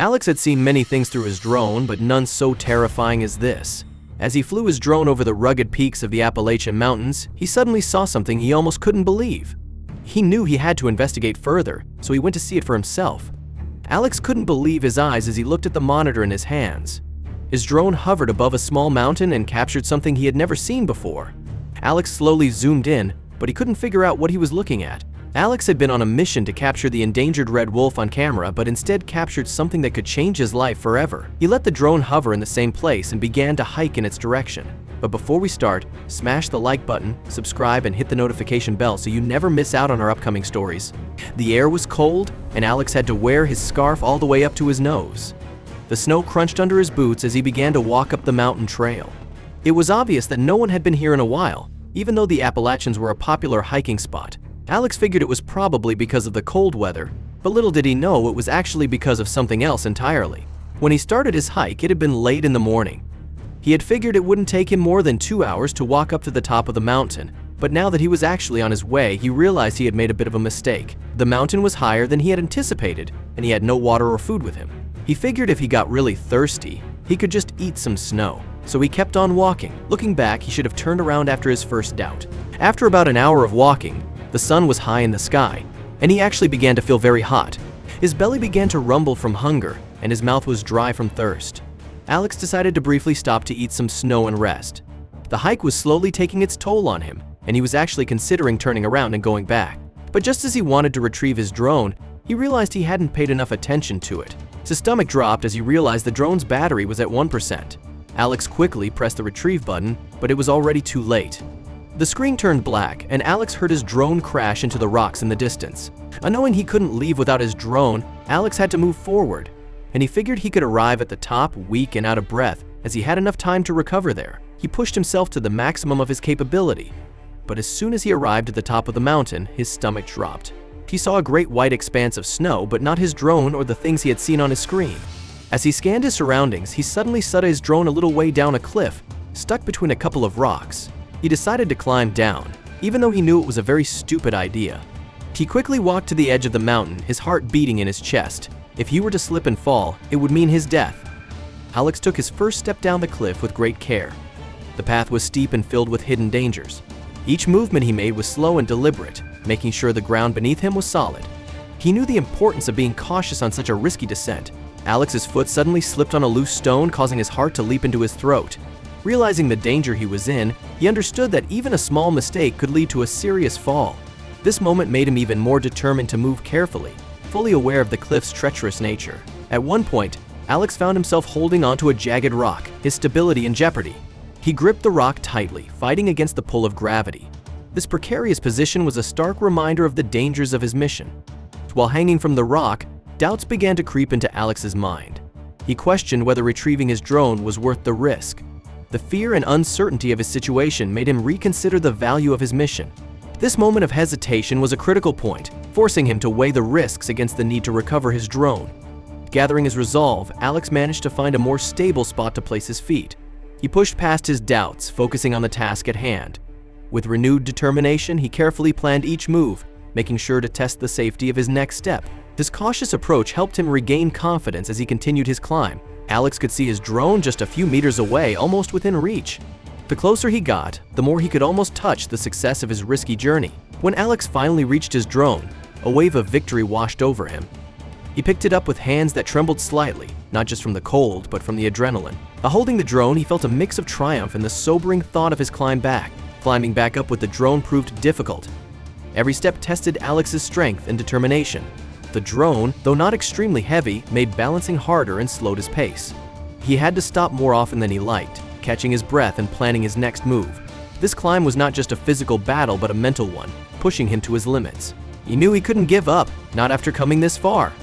Alex had seen many things through his drone, but none so terrifying as this. As he flew his drone over the rugged peaks of the Appalachian Mountains, he suddenly saw something he almost couldn't believe. He knew he had to investigate further, so he went to see it for himself. Alex couldn't believe his eyes as he looked at the monitor in his hands. His drone hovered above a small mountain and captured something he had never seen before. Alex slowly zoomed in, but he couldn't figure out what he was looking at. Alex had been on a mission to capture the endangered red wolf on camera, but instead captured something that could change his life forever. He let the drone hover in the same place and began to hike in its direction. But before we start, smash the like button, subscribe, and hit the notification bell so you never miss out on our upcoming stories. The air was cold, and Alex had to wear his scarf all the way up to his nose. The snow crunched under his boots as he began to walk up the mountain trail. It was obvious that no one had been here in a while, even though the Appalachians were a popular hiking spot. Alex figured it was probably because of the cold weather, but little did he know it was actually because of something else entirely. When he started his hike, it had been late in the morning. He had figured it wouldn't take him more than 2 hours to walk up to the top of the mountain, but now that he was actually on his way, he realized he had made a bit of a mistake. The mountain was higher than he had anticipated, and he had no water or food with him. He figured if he got really thirsty, he could just eat some snow. So he kept on walking. Looking back, he should have turned around after his first doubt. After about an hour of walking, the sun was high in the sky, and he actually began to feel very hot. His belly began to rumble from hunger, and his mouth was dry from thirst. Alex decided to briefly stop to eat some snow and rest. The hike was slowly taking its toll on him, and he was actually considering turning around and going back. But just as he wanted to retrieve his drone, he realized he hadn't paid enough attention to it. His stomach dropped as he realized the drone's battery was at 1%. Alex quickly pressed the retrieve button, but it was already too late. The screen turned black, and Alex heard his drone crash into the rocks in the distance. Knowing he couldn't leave without his drone, Alex had to move forward, and he figured he could arrive at the top weak and out of breath as he had enough time to recover there. He pushed himself to the maximum of his capability, but as soon as he arrived at the top of the mountain, his stomach dropped. He saw a great white expanse of snow, but not his drone or the things he had seen on his screen. As he scanned his surroundings, he suddenly saw his drone a little way down a cliff, stuck between a couple of rocks. He decided to climb down, even though he knew it was a very stupid idea. He quickly walked to the edge of the mountain, his heart beating in his chest. If he were to slip and fall, it would mean his death. Alex took his first step down the cliff with great care. The path was steep and filled with hidden dangers. Each movement he made was slow and deliberate, making sure the ground beneath him was solid. He knew the importance of being cautious on such a risky descent. Alex's foot suddenly slipped on a loose stone, causing his heart to leap into his throat. Realizing the danger he was in, he understood that even a small mistake could lead to a serious fall. This moment made him even more determined to move carefully, fully aware of the cliff's treacherous nature. At one point, Alex found himself holding onto a jagged rock, his stability in jeopardy. He gripped the rock tightly, fighting against the pull of gravity. This precarious position was a stark reminder of the dangers of his mission. While hanging from the rock, doubts began to creep into Alex's mind. He questioned whether retrieving his drone was worth the risk. The fear and uncertainty of his situation made him reconsider the value of his mission. This moment of hesitation was a critical point, forcing him to weigh the risks against the need to recover his drone. Gathering his resolve, Alex managed to find a more stable spot to place his feet. He pushed past his doubts, focusing on the task at hand. With renewed determination, he carefully planned each move, making sure to test the safety of his next step. This cautious approach helped him regain confidence as he continued his climb. Alex could see his drone just a few meters away, almost within reach. The closer he got, the more he could almost touch the success of his risky journey. When Alex finally reached his drone, a wave of victory washed over him. He picked it up with hands that trembled slightly, not just from the cold, but from the adrenaline. While holding the drone, he felt a mix of triumph and the sobering thought of his climb back. Climbing back up with the drone proved difficult. Every step tested Alex's strength and determination. The drone, though not extremely heavy, made balancing harder and slowed his pace. He had to stop more often than he liked, catching his breath and planning his next move. This climb was not just a physical battle, but a mental one, pushing him to his limits. He knew he couldn't give up, not after coming this far.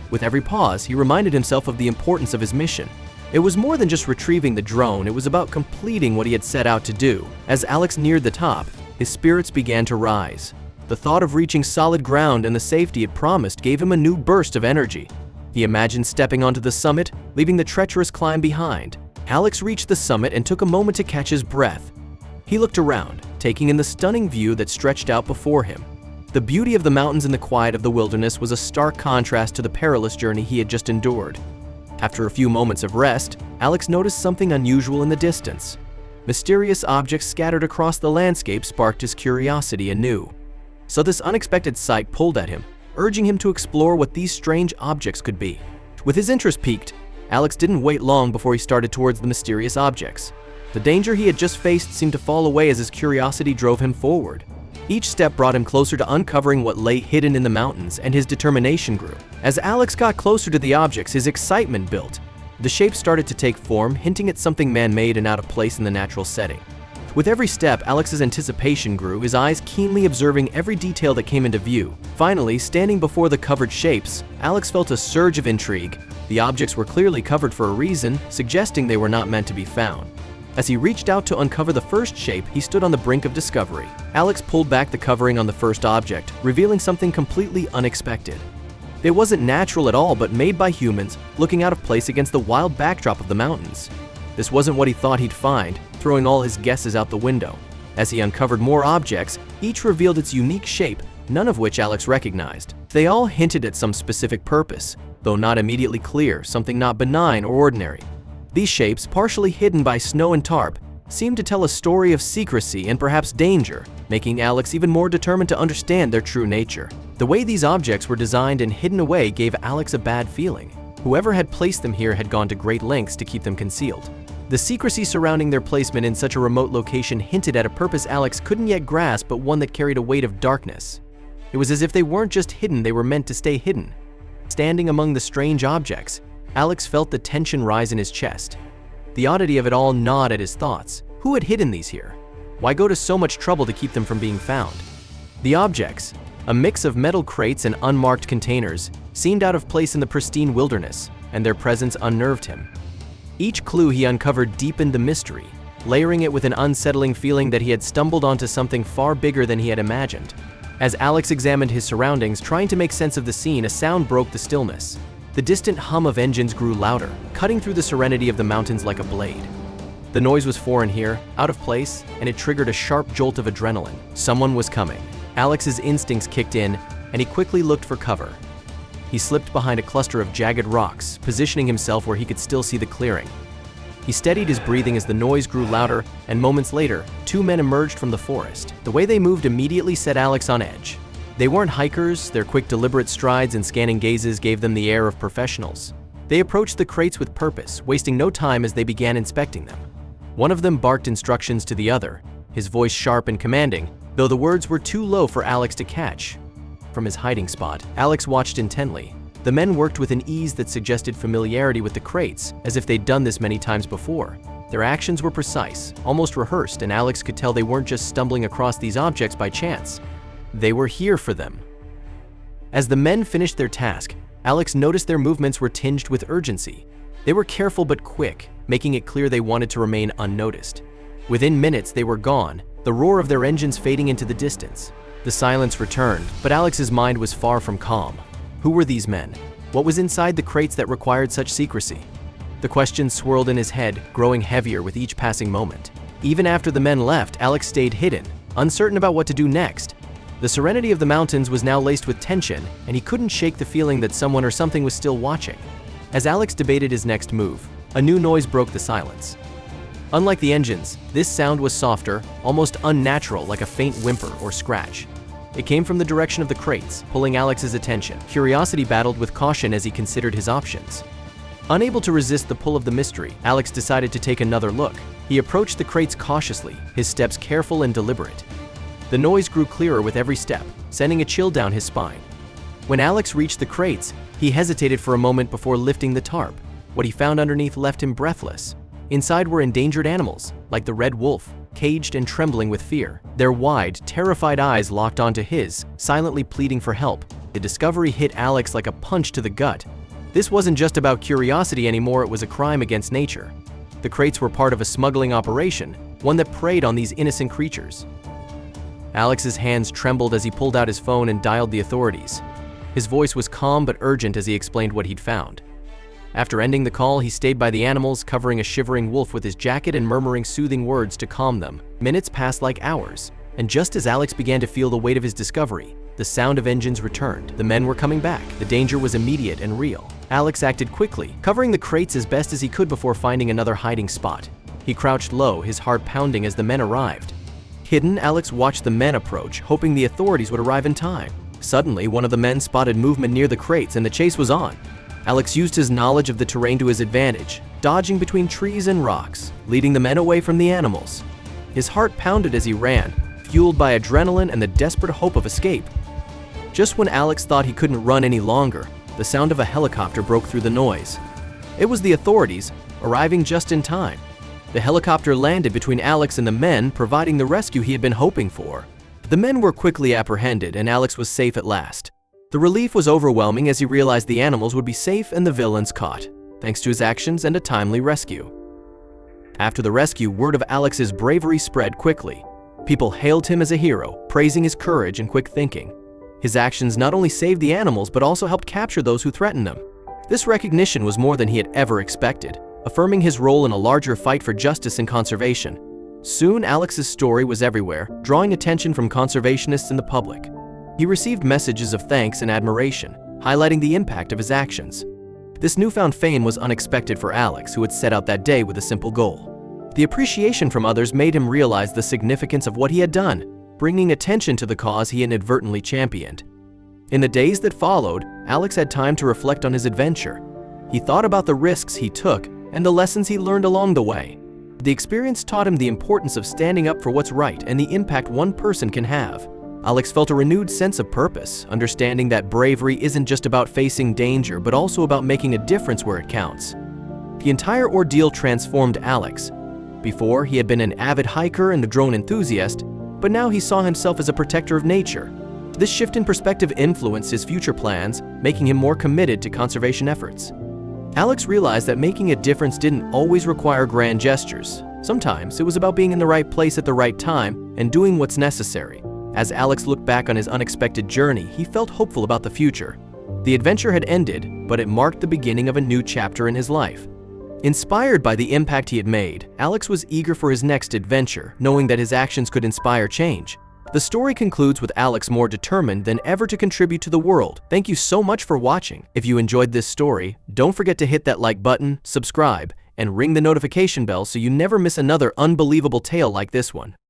With every pause, he reminded himself of the importance of his mission. It was more than just retrieving the drone, it was about completing what he had set out to do. As Alex neared the top, his spirits began to rise. The thought of reaching solid ground and the safety it promised gave him a new burst of energy. He imagined stepping onto the summit, leaving the treacherous climb behind. Alex reached the summit and took a moment to catch his breath. He looked around, taking in the stunning view that stretched out before him. The beauty of the mountains and the quiet of the wilderness was a stark contrast to the perilous journey he had just endured. After a few moments of rest, Alex noticed something unusual in the distance. Mysterious objects scattered across the landscape sparked his curiosity anew. So this unexpected sight pulled at him, urging him to explore what these strange objects could be. With his interest piqued, Alex didn't wait long before he started towards the mysterious objects. The danger he had just faced seemed to fall away as his curiosity drove him forward. Each step brought him closer to uncovering what lay hidden in the mountains, and his determination grew. As Alex got closer to the objects, his excitement built. The shapes started to take form, hinting at something man-made and out of place in the natural setting. With every step, Alex's anticipation grew, his eyes keenly observing every detail that came into view. Finally, standing before the covered shapes, Alex felt a surge of intrigue. The objects were clearly covered for a reason, suggesting they were not meant to be found. As he reached out to uncover the first shape, he stood on the brink of discovery. Alex pulled back the covering on the first object, revealing something completely unexpected. It wasn't natural at all, but made by humans, looking out of place against the wild backdrop of the mountains. This wasn't what he thought he'd find, throwing all his guesses out the window. As he uncovered more objects, each revealed its unique shape, none of which Alex recognized. They all hinted at some specific purpose, though not immediately clear, something not benign or ordinary. These shapes, partially hidden by snow and tarp, seemed to tell a story of secrecy and perhaps danger, making Alex even more determined to understand their true nature. The way these objects were designed and hidden away gave Alex a bad feeling. Whoever had placed them here had gone to great lengths to keep them concealed. The secrecy surrounding their placement in such a remote location hinted at a purpose Alex couldn't yet grasp, but one that carried a weight of darkness. It was as if they weren't just hidden, they were meant to stay hidden. Standing among the strange objects, Alex felt the tension rise in his chest. The oddity of it all gnawed at his thoughts. Who had hidden these here? Why go to so much trouble to keep them from being found? The objects, a mix of metal crates and unmarked containers, seemed out of place in the pristine wilderness, and their presence unnerved him. Each clue he uncovered deepened the mystery, layering it with an unsettling feeling that he had stumbled onto something far bigger than he had imagined. As Alex examined his surroundings, trying to make sense of the scene, a sound broke the stillness. The distant hum of engines grew louder, cutting through the serenity of the mountains like a blade. The noise was foreign here, out of place, and it triggered a sharp jolt of adrenaline. Someone was coming. Alex's instincts kicked in, and he quickly looked for cover. He slipped behind a cluster of jagged rocks, positioning himself where he could still see the clearing. He steadied his breathing as the noise grew louder, and moments later, two men emerged from the forest. The way they moved immediately set Alex on edge. They weren't hikers, their quick, deliberate strides and scanning gazes gave them the air of professionals. They approached the crates with purpose, wasting no time as they began inspecting them. One of them barked instructions to the other, his voice sharp and commanding, though the words were too low for Alex to catch. From his hiding spot, Alex watched intently. The men worked with an ease that suggested familiarity with the crates, as if they'd done this many times before. Their actions were precise, almost rehearsed, and Alex could tell they weren't just stumbling across these objects by chance. They were here for them. As the men finished their task, Alex noticed their movements were tinged with urgency. They were careful but quick, making it clear they wanted to remain unnoticed. Within minutes, they were gone, the roar of their engines fading into the distance. The silence returned, but Alex's mind was far from calm. Who were these men? What was inside the crates that required such secrecy? The questions swirled in his head, growing heavier with each passing moment. Even after the men left, Alex stayed hidden, uncertain about what to do next. The serenity of the mountains was now laced with tension, and he couldn't shake the feeling that someone or something was still watching. As Alex debated his next move, a new noise broke the silence. Unlike the engines, this sound was softer, almost unnatural, like a faint whimper or scratch. It came from the direction of the crates, pulling Alex's attention. Curiosity battled with caution as he considered his options. Unable to resist the pull of the mystery, Alex decided to take another look. He approached the crates cautiously, his steps careful and deliberate. The noise grew clearer with every step, sending a chill down his spine. When Alex reached the crates, he hesitated for a moment before lifting the tarp. What he found underneath left him breathless. Inside were endangered animals, like the red wolf, caged and trembling with fear. Their wide, terrified eyes locked onto his, silently pleading for help. The discovery hit Alex like a punch to the gut. This wasn't just about curiosity anymore, it was a crime against nature. The crates were part of a smuggling operation, one that preyed on these innocent creatures. Alex's hands trembled as he pulled out his phone and dialed the authorities. His voice was calm but urgent as he explained what he'd found. After ending the call, he stayed by the animals, covering a shivering wolf with his jacket and murmuring soothing words to calm them. Minutes passed like hours, and just as Alex began to feel the weight of his discovery, The sound of engines returned. The men were coming back. The danger was immediate and real. Alex acted quickly, covering the crates as best as he could before finding another hiding spot. He crouched low, his heart pounding as the men arrived. Hidden, Alex watched the men approach, hoping the authorities would arrive in time. Suddenly, one of the men spotted movement near the crates and the chase was on. Alex used his knowledge of the terrain to his advantage, dodging between trees and rocks, leading the men away from the animals. His heart pounded as he ran, fueled by adrenaline and the desperate hope of escape. Just when Alex thought he couldn't run any longer, the sound of a helicopter broke through the noise. It was the authorities, arriving just in time. The helicopter landed between Alex and the men, providing the rescue he had been hoping for. The men were quickly apprehended and Alex was safe at last. The relief was overwhelming as he realized the animals would be safe and the villains caught, thanks to his actions and a timely rescue. After the rescue, word of Alex's bravery spread quickly. People hailed him as a hero, praising his courage and quick thinking. His actions not only saved the animals but also helped capture those who threatened them. This recognition was more than he had ever expected, affirming his role in a larger fight for justice and conservation. Soon, Alex's story was everywhere, drawing attention from conservationists and the public. He received messages of thanks and admiration, highlighting the impact of his actions. This newfound fame was unexpected for Alex, who had set out that day with a simple goal. The appreciation from others made him realize the significance of what he had done, bringing attention to the cause he inadvertently championed. In the days that followed, Alex had time to reflect on his adventure. He thought about the risks he took and the lessons he learned along the way. The experience taught him the importance of standing up for what's right and the impact one person can have. Alex felt a renewed sense of purpose, understanding that bravery isn't just about facing danger, but also about making a difference where it counts. The entire ordeal transformed Alex. Before, he had been an avid hiker and a drone enthusiast, but now he saw himself as a protector of nature. This shift in perspective influenced his future plans, making him more committed to conservation efforts. Alex realized that making a difference didn't always require grand gestures. Sometimes it was about being in the right place at the right time and doing what's necessary. As Alex looked back on his unexpected journey, he felt hopeful about the future. The adventure had ended, but it marked the beginning of a new chapter in his life. Inspired by the impact he had made, Alex was eager for his next adventure, knowing that his actions could inspire change. The story concludes with Alex more determined than ever to contribute to the world. Thank you so much for watching. If you enjoyed this story, don't forget to hit that like button, subscribe, and ring the notification bell so you never miss another unbelievable tale like this one.